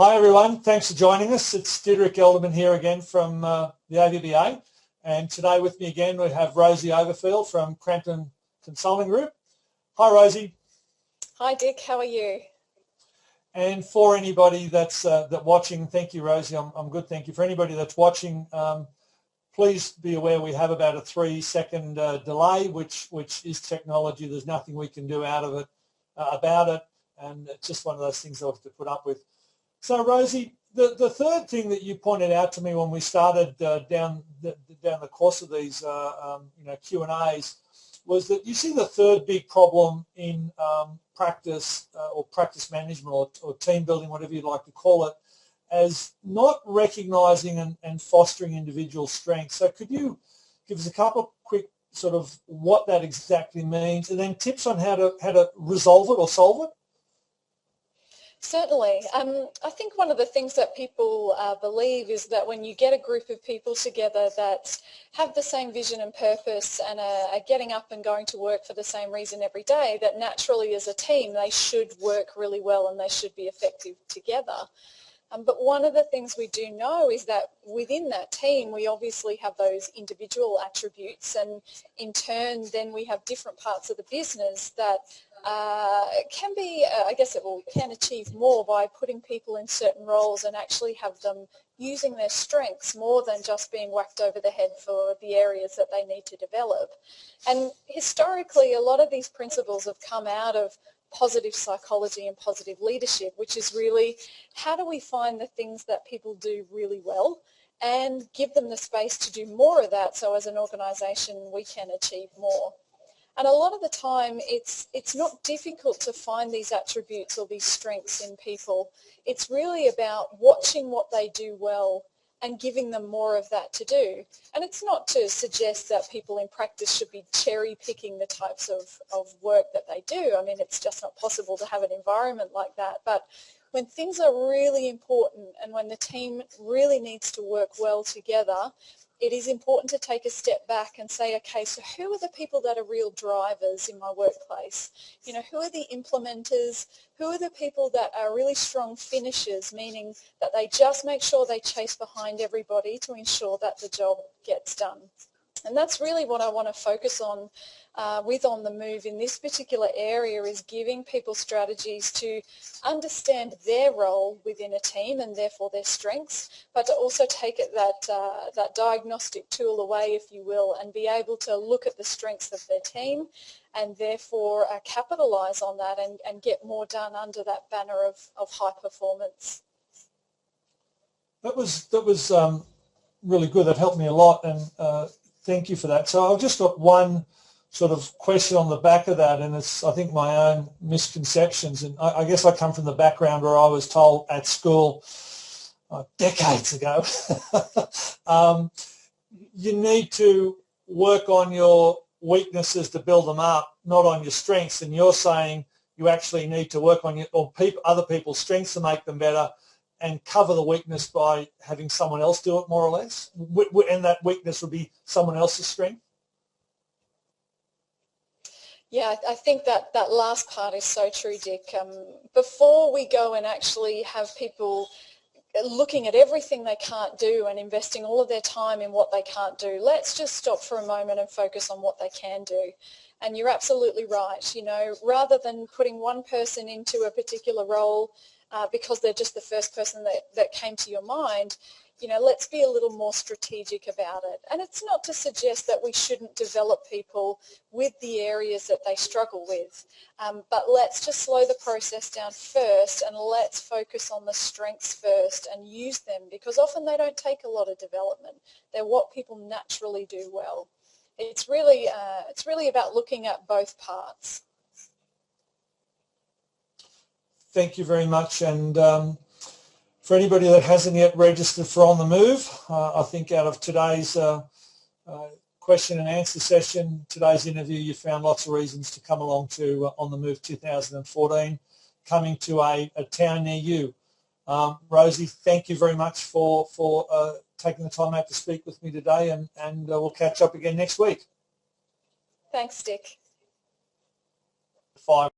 Hi everyone, thanks for joining us. It's Didrik Elderman here again from the AVBA, and today with me again we have Rosie Overfield from Crampton Consulting Group. Hi Rosie. Hi Dick, how are you? And for anybody that's watching, thank you Rosie, I'm good, thank you. For anybody that's watching, please be aware we have about a 3-second delay, which is technology. There's nothing we can do about it, and it's just one of those things I have to put up with. So Rosie, the third thing that you pointed out to me when we started down the course of these Q&As was that you see the third big problem in practice or practice management or team building, whatever you'd like to call it, as not recognising and fostering individual strengths. So could you give us a couple of quick sort of what that exactly means, and then tips on how to resolve it or solve it? Certainly. I think one of the things that people believe is that when you get a group of people together that have the same vision and purpose and are getting up and going to work for the same reason every day, that naturally as a team they should work really well and they should be effective together. But one of the things we do know is that within that team we obviously have those individual attributes, and in turn then we have different parts of the business that can be, can achieve more by putting people in certain roles and actually have them using their strengths more than just being whacked over the head for the areas that they need to develop. And historically a lot of these principles have come out of positive psychology and positive leadership, which is really how do we find the things that people do really well and give them the space to do more of that, so as an organisation we can achieve more. And a lot of the time it's not difficult to find these attributes or these strengths in people. It's really about watching what they do well and giving them more of that to do. And it's not to suggest that people in practice should be cherry picking the types of work that they do. I mean, it's just not possible to have an environment like that. But when things are really important and when the team really needs to work well together, it is important to take a step back and say, okay, so who are the people that are real drivers in my workplace? You know, who are the implementers? Who are the people that are really strong finishers, meaning that they just make sure they chase behind everybody to ensure that the job gets done? And that's really what I want to focus on with On the Move in this particular area, is giving people strategies to understand their role within a team and therefore their strengths, but to also take it that diagnostic tool away, if you will, and be able to look at the strengths of their team and therefore capitalise on that and get more done under that banner of high performance. That was really good. That helped me a lot, and thank you for that. So I've just got one sort of question on the back of that, and it's, I think, my own misconceptions. And I guess I come from the background where I was told at school decades ago, you need to work on your weaknesses to build them up, not on your strengths. And you're saying you actually need to work on other people's strengths to make them better, and cover the weakness by having someone else do it, more or less, and that weakness would be someone else's strength? Yeah, I think that last part is so true, Dick. Before we go and actually have people looking at everything they can't do and investing all of their time in what they can't do, let's just stop for a moment and focus on what they can do. And you're absolutely right. You know, rather than putting one person into a particular role because they're just the first person that came to your mind, you know, let's be a little more strategic about it. And it's not to suggest that we shouldn't develop people with the areas that they struggle with, but let's just slow the process down first and let's focus on the strengths first and use them, because often they don't take a lot of development. They're what people naturally do well. It's really about looking at both parts. Thank you very much. And for anybody that hasn't yet registered for On the Move, I think out of today's question and answer session, today's interview, you found lots of reasons to come along to On the Move 2014, coming to a town near you. Rosie, thank you very much for taking the time out to speak with me today, and we'll catch up again next week. Thanks, Dick. 5